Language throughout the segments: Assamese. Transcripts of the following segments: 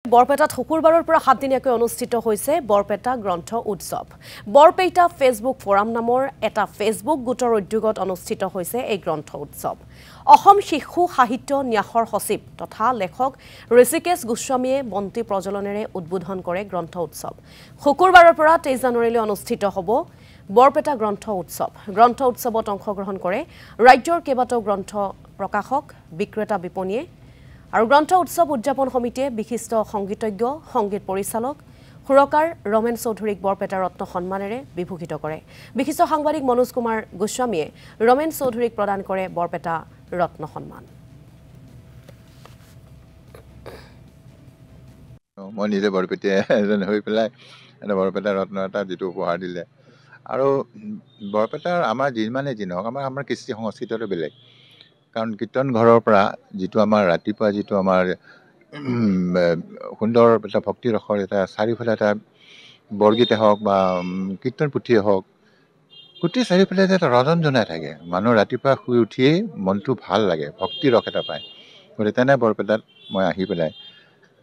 বৰপেটাত শুকুৰবাৰৰ পৰা 7 দিনীয়াকৈ অনুষ্ঠিত হৈছে বৰপেটা গ্ৰন্থ উৎসৱ। বৰপেটা ফেচবুক ফৰাম নামৰ এটা ফেচবুক গোটৰ উদ্যোগত অনুষ্ঠিত হৈছে এই গ্ৰন্থ উৎসৱ। অসম শিশু সাহিত্য ন্যাসৰ সচিব তথা লেখক ঋষিকেশ গোস্বামীয়ে বন্তি প্ৰজ্বলনেৰে উদ্বোধন কৰে গ্ৰন্থ উৎসৱ। শুকুৰবাৰৰ পৰা 23 জানুৱাৰীলৈ অনুষ্ঠিত হ'ব বৰপেটা গ্ৰন্থ উৎসৱ। গ্ৰন্থ উৎসৱত অংশগ্ৰহণ কৰে ৰাজ্যৰ কেইবাটাও গ্ৰন্থ প্ৰকাশক, বিক্ৰেতা, বিপণীয়ে। আৰু গ্ৰন্থ উৎসৱ উদযাপন সমিতিয়ে বিশিষ্ট সংগীতজ্ঞ, সংগীত পৰিচালক, সুৰকাৰ ৰমেন চৌধুৰীক বৰপেটা ৰত্ন সন্মানেৰে বিভূষিত কৰে। বিশিষ্ট সাংবাদিক মনোজ কুমাৰ গোস্বামীয়ে ৰমেন চৌধুৰীক প্ৰদান কৰে বৰপেটা ৰত্ন সন্মান। মই নিজে বৰপেটীয়া এজন হৈ পেলাই এটা বৰপেটা ৰত্ন এটা যিটো উপহাৰ দিলে। আৰু বৰপেটাৰ আমাৰ যিমানে যি নহওক আমাৰ কৃষ্টি সংস্কৃতিটো বেলেগ। কাৰণ কীৰ্তন ঘৰৰ পৰা যিটো আমাৰ ৰাতিপুৱা যিটো আমাৰ সুন্দৰ এটা ভক্তি ৰসৰ এটা চাৰিওফালে এটা বৰগীতে হওক বা কীৰ্তন পুথিয়ে হওক, গোটেই চাৰিওফালে এটা ৰজন জনাই থাকে। মানুহ ৰাতিপুৱা শুই উঠিয়েই মনটো ভাল লাগে, ভক্তি ৰস এটা পায়। গতিকে তেনে বৰপেটাত মই আহি পেলাই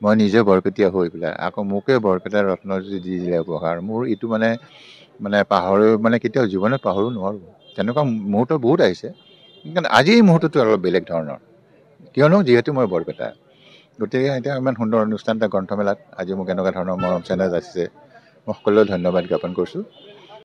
মই নিজে বৰপেটীয়া হৈ পেলাই আকৌ মোকে বৰপেটাৰ ৰত্ন যদি দি দিলে উপহাৰ, মোৰ এইটো মানে কেতিয়াও জীৱনত পাহৰিব নোৱাৰোঁ। তেনেকুৱা মুহূৰ্ত বহুত আহিছে, কিন্তু আজি এই মুহূৰ্তটো অলপ বেলেগ ধৰণৰ, কিয়নো যিহেতু মই বৰপেটা। গতিকে এতিয়া ইমান সুন্দৰ অনুষ্ঠান এটা গ্ৰন্থমেলাত আজি মোক এনেকুৱা ধৰণৰ মৰম চেনেহ যাচিছে, মই সকলোৱে ধন্যবাদ জ্ঞাপন কৰিছোঁ।